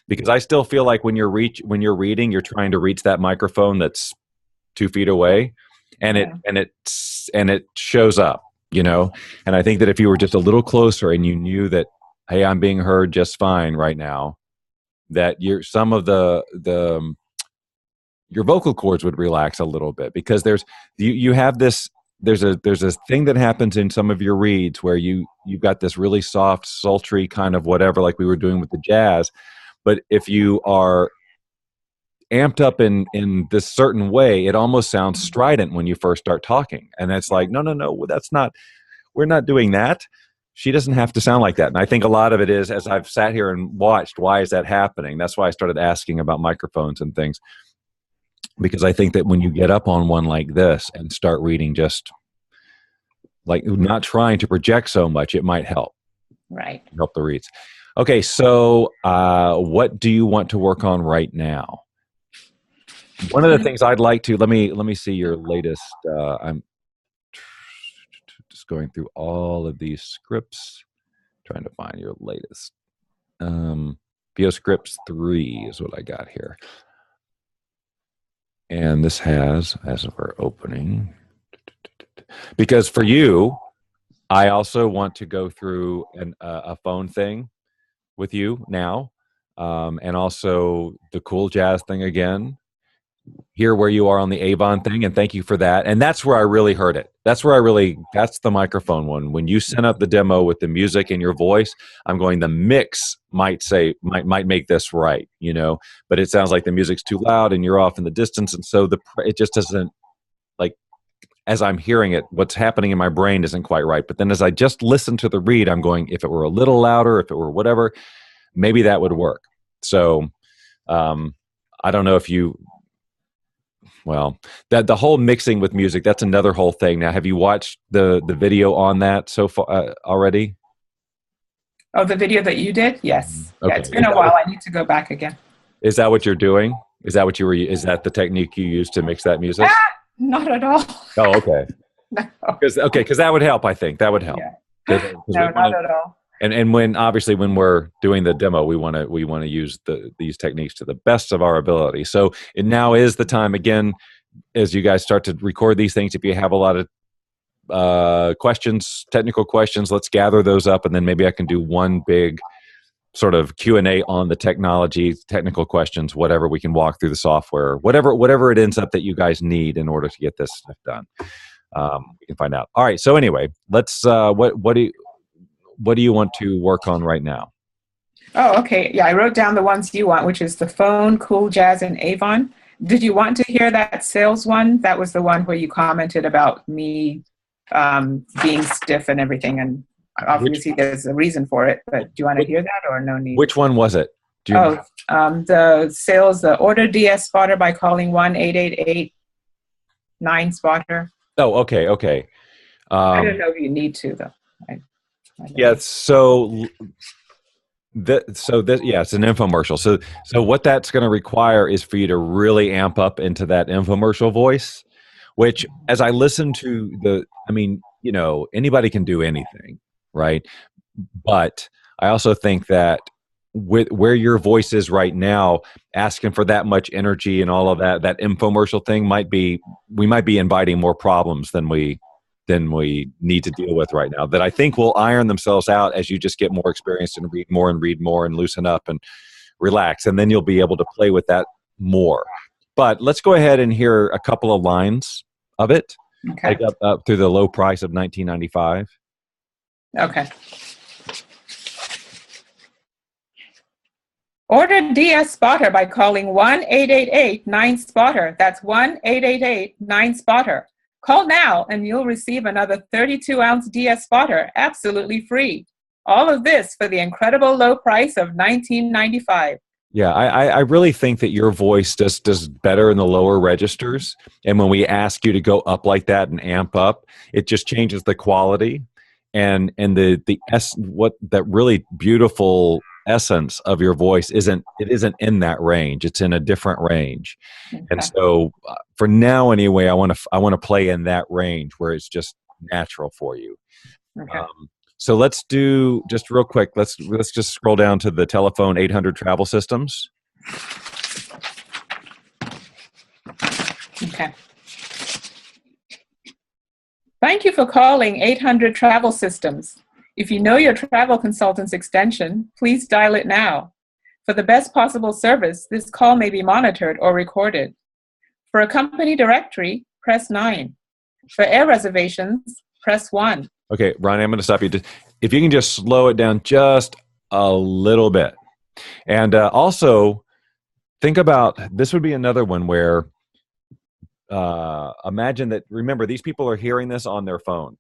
Because I still feel like when you're reading, you're trying to reach that microphone that's 2 feet away, and it shows up, And I think that if you were just a little closer and you knew that, hey, I'm being heard just fine right now, that some of your vocal cords would relax a little bit, because there's a thing that happens in some of your reads where you've got this really soft, sultry kind of whatever, like we were doing with the jazz. But if you are amped up in this certain way, it almost sounds strident when you first start talking. And it's like, no, we're not doing that. She doesn't have to sound like that. And I think a lot of it is, as I've sat here and watched, why is that happening? That's why I started asking about microphones and things. Because I think that when you get up on one like this and start reading, just like not trying to project so much, it might help. Right. Help the reads. Okay, so what do you want to work on right now? One of the things I'd like to let me see your latest. I'm just going through all of these scripts, trying to find your latest. VioScripts 3 is what I got here, and this has, as we're opening, because for you, I also want to go through a phone thing with you now, and also the cool jazz thing again, hear where you are on the Avon thing, and thank you for that. And that's where I really heard it. That's the microphone one. When you sent up the demo with the music and your voice, I'm going, the mix might make this right, but it sounds like the music's too loud and you're off in the distance. And so it just doesn't, like, as I'm hearing it, what's happening in my brain isn't quite right. But then as I just listen to the read, I'm going, if it were a little louder, if it were whatever, maybe that would work. So I don't know if that the whole mixing with music, that's another whole thing. Now, have you watched the video on that so far already? Oh, the video that you did? Yes. Okay. Yeah, it's been a while. I need to go back again. Is that what you're doing? Is that the technique you use to mix that music? Not at all. Oh, okay. No. Because that would help, I think. That would help. Yeah. No, not at all. And when obviously when we're doing the demo, we want to use these techniques to the best of our ability. So it now is the time again, as you guys start to record these things. If you have a lot of questions, technical questions, let's gather those up, and then maybe I can do one big sort of Q&A on the technology, technical questions, whatever. We can walk through the software, whatever it ends up that you guys need in order to get this stuff done. We can find out. All right. So anyway, let's. What do you want to work on right now? Oh, okay. Yeah, I wrote down the ones you want, which is the phone, Cool Jazz, and Avon. Did you want to hear that sales one? That was the one where you commented about me being stiff and everything, and obviously there's a reason for it. But do you want to hear that or no need? Which one was it? The sales, the Order DS Spotter by calling 1-888-9-SPOTTER. Oh, okay. I don't know if you need to though. Yeah. So this, it's an infomercial. So what that's going to require is for you to really amp up into that infomercial voice, which as I listen to anybody can do anything, right? But I also think that with where your voice is right now, asking for that much energy and all of that infomercial thing we might be inviting more problems than we need to deal with right now, that I think will iron themselves out as you just get more experience and read more and loosen up and relax. And then you'll be able to play with that more. But let's go ahead and hear a couple of lines of it. Okay. Like up through the low price of $19.95. Okay. Order DS Spotter by calling 1-888-9-SPOTTER. That's 1-888-9-SPOTTER. Call now and you'll receive another 32-ounce DS Spotter absolutely free. All of this for the incredible low price of $19.95. Yeah, I really think that your voice does better in the lower registers. And when we ask you to go up like that and amp up, it just changes the quality and what that really beautiful essence of your voice isn't in that range. It's in a different range. Okay. And so for now anyway, I want to play in that range where it's just natural for you. Okay. So let's do just real quick. Let's just scroll down to the telephone 800 Travel Systems. Okay. Thank you for calling 800 Travel Systems. If you know your travel consultant's extension, please dial it now. For the best possible service, this call may be monitored or recorded. For a company directory, press 9. For air reservations, press 1. Okay, Ronnie, I'm going to stop you. If you can just slow it down just a little bit. And also, think about, this would be another one where, imagine that, remember, these people are hearing this on their phone.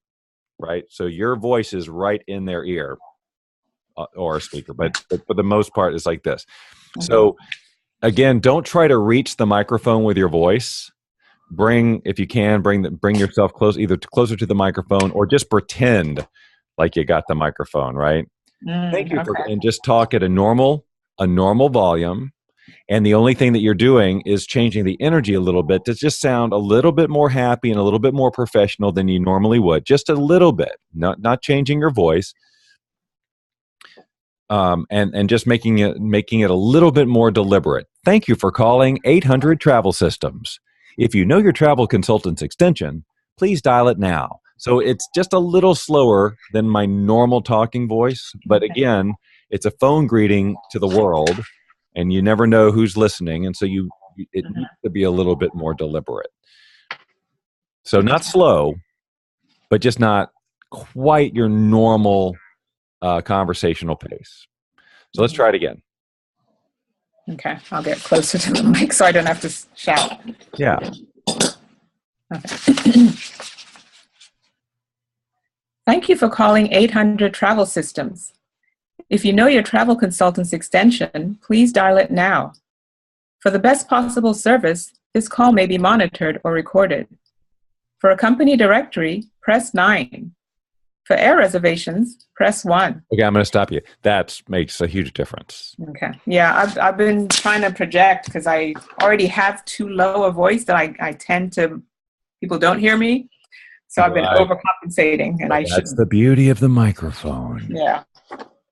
Right, so your voice is right in their ear or a speaker, but for the most part, it's like this. Mm-hmm. So again, don't try to reach the microphone with your voice. If you can, bring yourself either closer to the microphone or just pretend like you got the microphone. Right. Thank you and just talk at a normal volume. And the only thing that you're doing is changing the energy a little bit to just sound a little bit more happy and a little bit more professional than you normally would. Just a little bit, not changing your voice, and just making it a little bit more deliberate. Thank you for calling 800 Travel Systems. If you know your travel consultant's extension, please dial it now. So it's just a little slower than my normal talking voice, but again, it's a phone greeting to the world. And you never know who's listening, and so it needs to be a little bit more deliberate. So not slow, but just not quite your normal conversational pace. So let's try it again. Okay, I'll get closer to the mic so I don't have to shout. Yeah. Okay. Thank you for calling 800 Travel Systems. If you know your travel consultant's extension, please dial it now. For the best possible service, this call may be monitored or recorded. For a company directory, press 9. For air reservations, press 1. Okay, I'm going to stop you. That makes a huge difference. Okay. Yeah, I've been trying to project because I already have too low a voice that I tend to, people don't hear me. So I've been overcompensating, and I should. That's the beauty of the microphone. Yeah.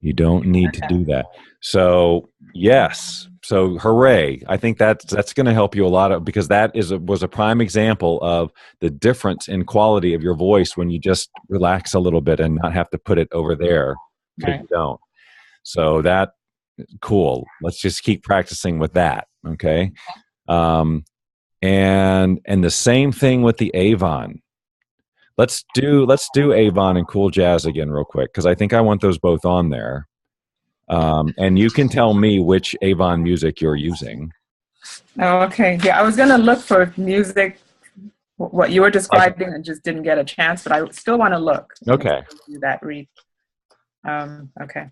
You don't need to do that. So yes. So hooray. I think that's going to help you a lot because that was a prime example of the difference in quality of your voice when you just relax a little bit and not have to put it over there because you don't. So that cool. Let's just keep practicing with that. Okay. And the same thing with the Avon. Let's do Avon and Cool Jazz again real quick because I think I want those both on there. And you can tell me which Avon music you're using. Oh, okay. Yeah, I was going to look for music, what you were describing, and just didn't get a chance, but I still want to look. Okay. Do that read. Okay.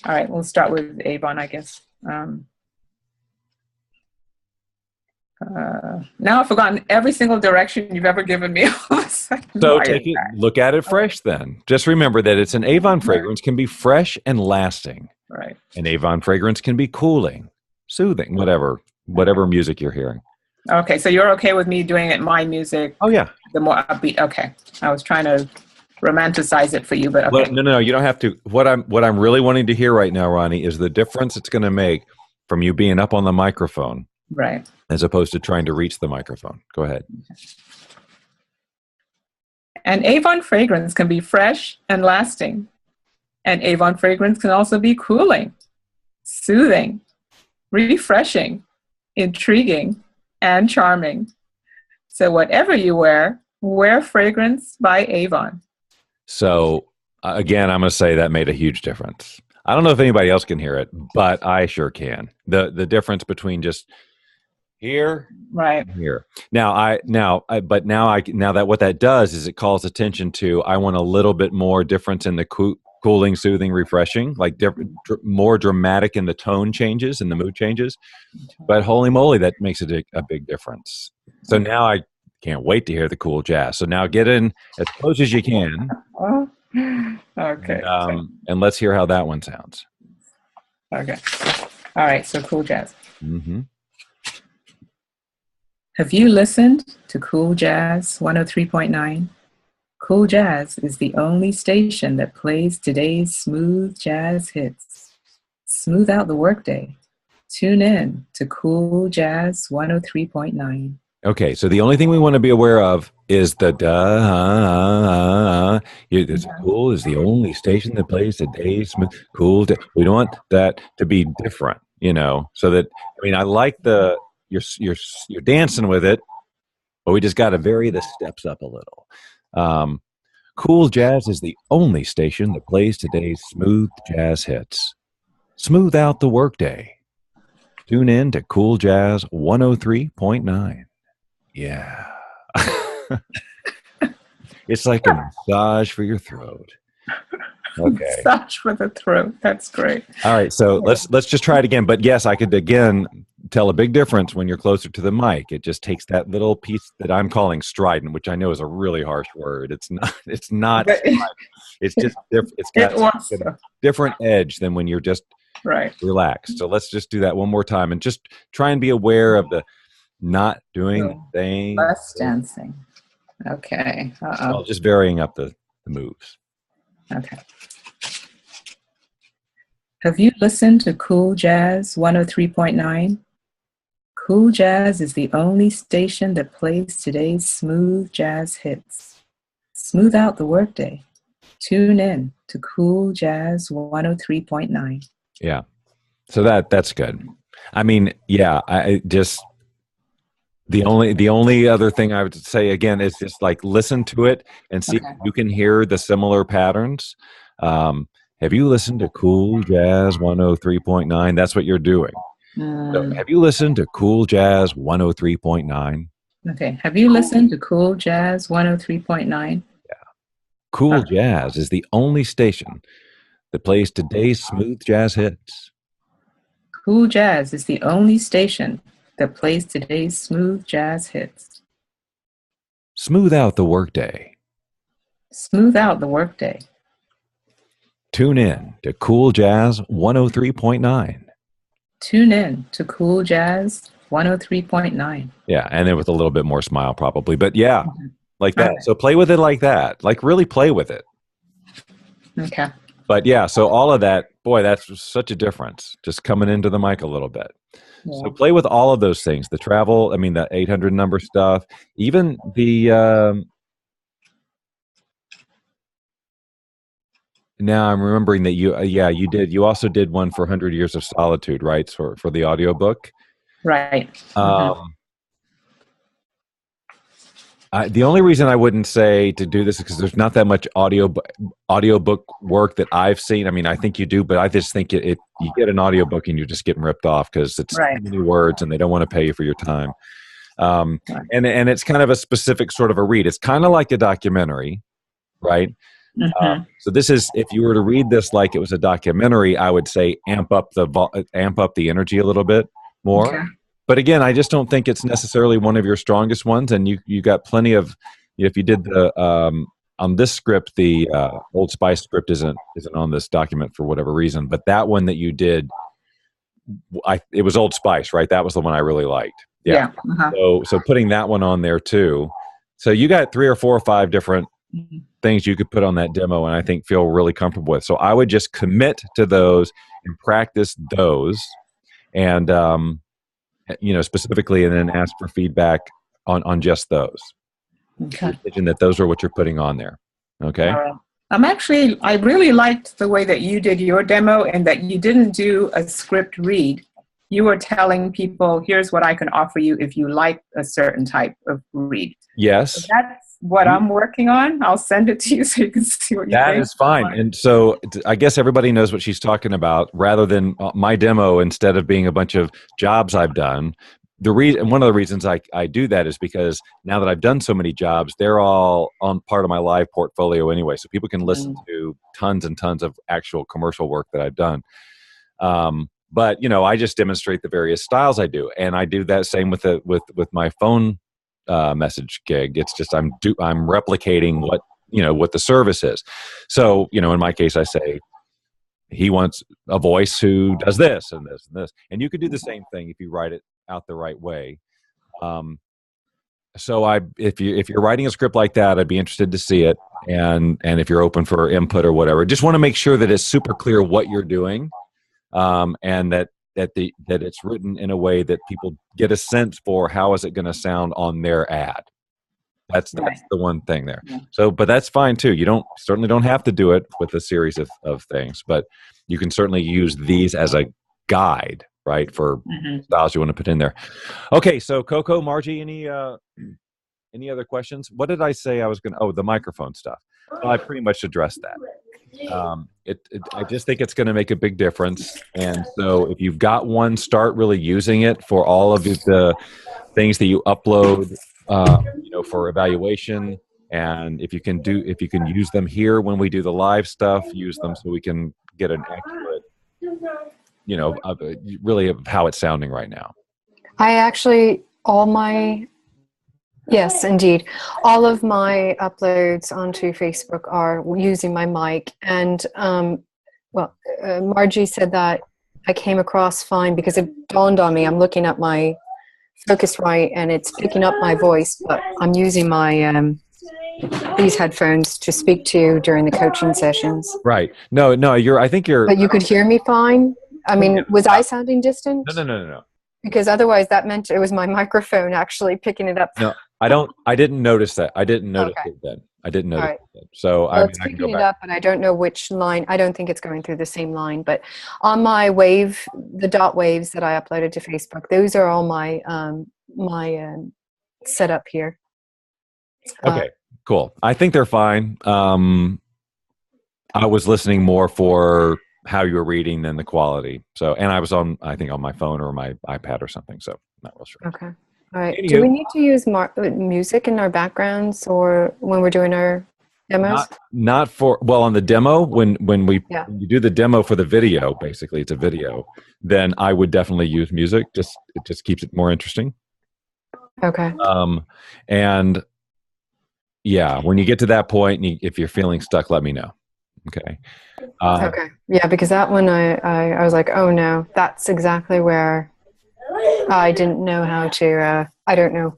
All right, we'll start with Avon, I guess. Now I've forgotten every single direction you've ever given me. So look at it fresh then. Just remember that it's an Avon fragrance can be fresh and lasting. Right. An Avon fragrance can be cooling, soothing, whatever music you're hearing. Okay, so you're okay with me doing it my music? Oh yeah. The more upbeat. Okay. I was trying to romanticize it for you, but okay. Well, no, you don't have to. What I'm really wanting to hear right now, Ronnie, is the difference it's going to make from you being up on the microphone. Right. As opposed to trying to reach the microphone. Go ahead. An Avon fragrance can be fresh and lasting. An Avon fragrance can also be cooling, soothing, refreshing, intriguing, and charming. So whatever you wear fragrance by Avon. So again, I'm going to say that made a huge difference. I don't know if anybody else can hear it, but I sure can. The difference between just here, right here. Now that what that does is it calls attention to I want a little bit more difference in the cooling, soothing, refreshing, like more dramatic in the tone changes and the mood changes. But holy moly, that makes a big difference. So now I can't wait to hear the Cool Jazz. So now get in as close as you can. Okay. And let's hear how that one sounds. Okay. All right. So Cool Jazz. Mm-hmm. Have you listened to Cool Jazz 103.9? Cool Jazz is the only station that plays today's smooth jazz hits. Smooth out the workday. Tune in to Cool Jazz 103.9. Okay, so the only thing we want to be aware of is the Cool is the only station that plays today's smooth. Cool. We don't want that to be different, so that, I like you're dancing with it, but we just got to vary the steps up a little. Cool Jazz is the only station that plays today's smooth jazz hits. Smooth out the workday. Tune in to Cool Jazz 103.9. Yeah. It's like a massage for your throat. Okay. Massage for the throat. That's great. All right, so let's just try it again. But yes, I could again tell a big difference when you're closer to the mic. It just takes that little piece that I'm calling strident, which I know is a really harsh word. It's not. It's just it's got a different edge than when you're just relaxed. So let's just do that one more time and just try and be aware of the not doing the thing. Less dancing. Okay. Well, just varying up the moves. Okay. Have you listened to Cool Jazz 103.9? Cool Jazz is the only station that plays today's smooth jazz hits. Smooth out the workday. Tune in to Cool Jazz 103.9. Yeah. So that's good. I just the only other thing I would say again is just like listen to it and see if you can hear the similar patterns. Have you listened to Cool Jazz 103.9? That's what you're doing. So have you listened to Cool Jazz 103.9? Okay. Have you listened to Cool Jazz 103.9? Yeah. Cool Jazz is the only station that plays today's smooth jazz hits. Cool Jazz is the only station that plays today's smooth jazz hits. Smooth out the workday. Smooth out the workday. Tune in to Cool Jazz 103.9. Tune in to Cool Jazz 103.9. Yeah, and then with a little bit more smile probably. But yeah, like that. So play with it like that. Like really play with it. Okay. But yeah, so all of that, boy, that's such a difference. Just coming into the mic a little bit. So play with all of those things. The travel, I mean, the 800 number stuff, even the. Now I'm remembering that you, you did. You also did one for 100 Years of Solitude, right? For the audiobook. Right. The only reason I wouldn't say to do this is because there's not that much audiobook work that I've seen. I mean, I think you do, but I just think you get an audiobook and you're just getting ripped off because it's too many words and they don't want to pay you for your time. And it's kind of a specific sort of a read. It's kind of like a documentary, right? So this is, if you were to read this like it was a documentary, I would say amp up the energy a little bit more. Okay. But again, I just don't think it's necessarily one of your strongest ones. And you got plenty of, if you did the on this script, the Old Spice script isn't on this document for whatever reason. But that one that you did, it was Old Spice, right? That was the one I really liked. Yeah. So putting that one on there too. So you got 3 or 4 or 5 different things you could put on that demo, and I think feel really comfortable with. So I would just commit to those and practice those, and specifically, and then ask for feedback on just those. Okay. Imagine that those are what you're putting on there. Okay. I really liked the way that you did your demo, and that you didn't do a script read. You were telling people, here's what I can offer you if you like a certain type of read. Yes. So that's what I'm working on. I'll send it to you so you can see what you think. That is fine. And so I guess everybody knows what she's talking about. Rather than my demo, instead of being a bunch of jobs I've done, one of the reasons I do that is because now that I've done so many jobs, they're all on part of my live portfolio anyway. So people can listen to tons and tons of actual commercial work that I've done. But I just demonstrate the various styles I do, and I do that same with my phone message gig. It's just I'm replicating what the service is. So in my case, I say he wants a voice who does this and this and this, and you could do the same thing if you write it out the right way. So if you're writing a script like that, I'd be interested to see it, and if you're open for input or whatever, just want to make sure that it's super clear what you're doing, and that it's written in a way that people get a sense for how is it going to sound on their ad. That's the one thing there. Yeah. So, but that's fine too. You certainly don't have to do it with a series of things, but you can certainly use these as a guide, right, for styles you want to put in there. Okay, so Coco, Margie, any other questions? What did I say I was going to? Oh, the microphone stuff. Well, I pretty much addressed that. I just think it's going to make a big difference. And so if you've got one, start really using it for all of the things that you upload, for evaluation. And if you can use them here when we do the live stuff, use them so we can get an accurate, really of how it's sounding right now. Yes, indeed. All of my uploads onto Facebook are using my mic. And, Margie said that I came across fine because it dawned on me. I'm looking at my Focusrite and it's picking up my voice, but I'm using my these headphones to speak to during the coaching sessions. Right. No, I think you're... But you could hear me fine? I mean, was I sounding distant? No. Because otherwise that meant it was my microphone actually picking it up. No, I didn't notice that. I didn't notice it then. I didn't notice it then. So it's picking it up, and I don't know which line. I don't think it's going through the same line. But on my wave, the dot waves that I uploaded to Facebook, those are all my setup here. Okay, cool. I think they're fine. I was listening more for how you were reading than the quality. So, and I was on my phone or my iPad or something. So, not real sure. Okay. All right. Do we need to use music in our backgrounds or when we're doing our demos? Not for, on the demo, when you do the demo for the video, basically it's a video, then I would definitely use music. It just keeps it more interesting. Okay. And yeah, when you get to that point, if you're feeling stuck, let me know. Okay. Okay. Yeah, because that one I was like, oh no, that's exactly where I didn't know how to. I don't know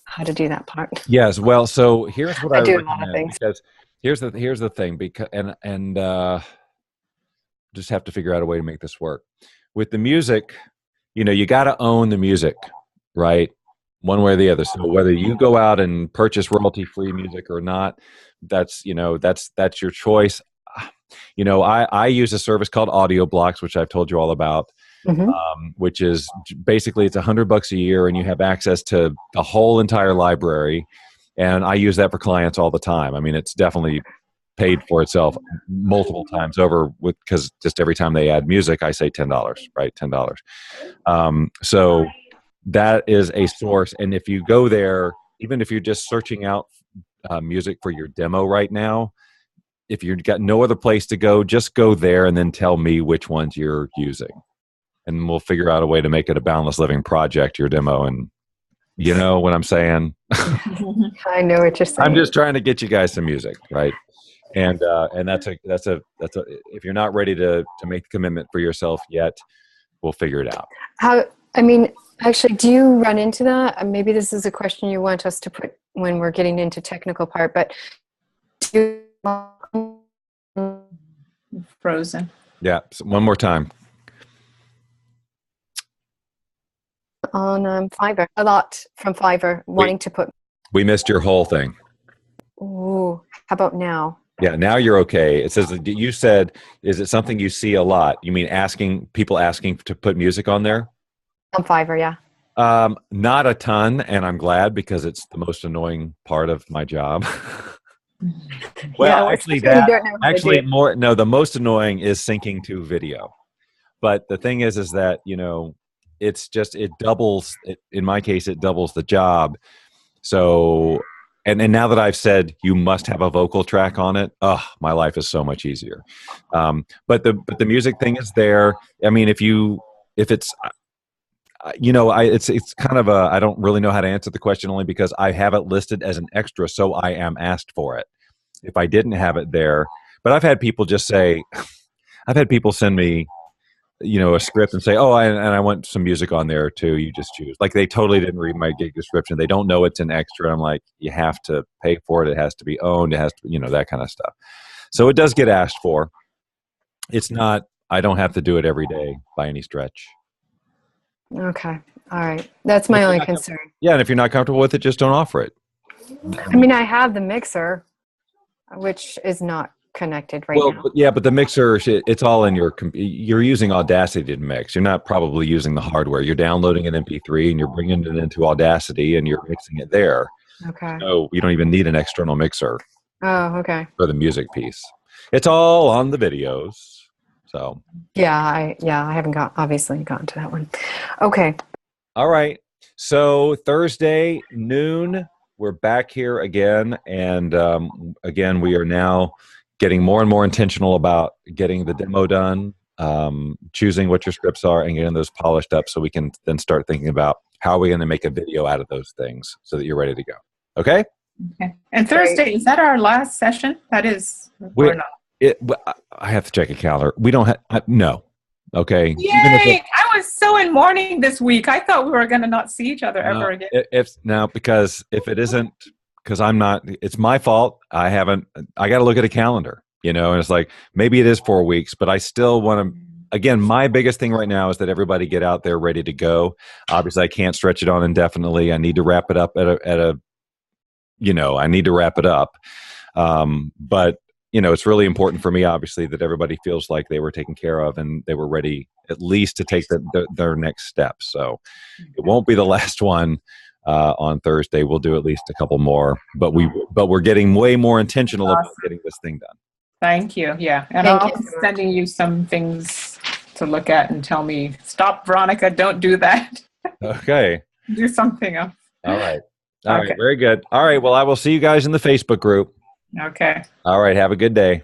how to do that part. Yes. Well, so here's what I do recommend, a lot of things. because here's the thing, because and just have to figure out a way to make this work. With the music, you got to own the music, right? One way or the other. So whether you go out and purchase royalty-free music or not, that's your choice. I use a service called Audio Blocks, which I've told you all about, which is basically it's $100 a year, and you have access to the whole entire library. And I use that for clients all the time. I mean, it's definitely paid for itself multiple times over because just every time they add music, I say $10, right? $10. So that is a source. And if you go there, even if you're just searching out music for your demo right now, if you've got no other place to go, just go there and then tell me which ones you're using. And we'll figure out a way to make it a Boundless Living project, your demo. And you know what I'm saying? I know what you're saying. I'm just trying to get you guys some music, right? And that's a if you're not ready to make the commitment for yourself yet, we'll figure it out. Actually, do you run into that? Maybe this is a question you want us to put when we're getting into technical part, but do you Frozen. Yeah, so one more time. on Fiverr, a lot from Fiverr, wanting to put. We missed your whole thing. Ooh, how about now? Yeah, now you're okay. It says that you said, is it something you see a lot? You mean people asking to put music on there? On Fiverr, yeah. Not a ton, and I'm glad because it's the most annoying part of my job. Well, yeah, the most annoying is syncing to video. But the thing is that, it's just, it doubles, in my case, it doubles the job. So, and now that I've said you must have a vocal track on it, my life is so much easier. But the music thing is there. I mean, if it's, it's kind of I don't really know how to answer the question only because I have it listed as an extra, so I am asked for it. If I didn't have it there, but I've had people just say, I've had people send me, a script and say, I want some music on there too. You just choose. Like they totally didn't read my gig description. They don't know it's an extra. I'm like, you have to pay for it. It has to be owned. It has to, that kind of stuff. So it does get asked for. It's not, I don't have to do it every day by any stretch. Okay. All right. That's my only concern. Yeah. And if you're not comfortable with it, just don't offer it. I mean, I have the mixer, which is not connected right now. But the mixer, it's all in you're using Audacity to mix. You're not probably using the hardware. You're downloading an MP3 and you're bringing it into Audacity and you're mixing it there. Okay. So you don't even need an external mixer. Oh, okay. For the music piece. It's all on the videos. So. Yeah, I haven't obviously gotten to that one. Okay. All right. So Thursday, noon, we're back here again. And again, we are now getting more and more intentional about getting the demo done, choosing what your scripts are and getting those polished up so we can then start thinking about how are we going to make a video out of those things so that you're ready to go. Okay? Okay. And Thursday, is that our last session? That is, or not? I have to check a calendar. We don't have, no. Okay. Yay! I was so in mourning this week. I thought we were going to not see each other ever again. Because if it isn't, because I'm not, it's my fault. I got to look at a calendar, and it's like, maybe it is 4 weeks, but I still want to, again, my biggest thing right now is that everybody get out there ready to go. Obviously I can't stretch it on indefinitely. I need to wrap it up I need to wrap it up. But it's really important for me, obviously, that everybody feels like they were taken care of and they were ready at least to take their next steps. So it won't be the last one. On Thursday, we'll do at least a couple more, but we're getting way more intentional about getting this thing done. Thank you. Yeah, and I'll be sending you some things to look at and tell me, stop, Veronica, don't do that. Okay. Do something else. All right. All right. Very good. All right. Well, I will see you guys in the Facebook group. Okay. All right. Have a good day.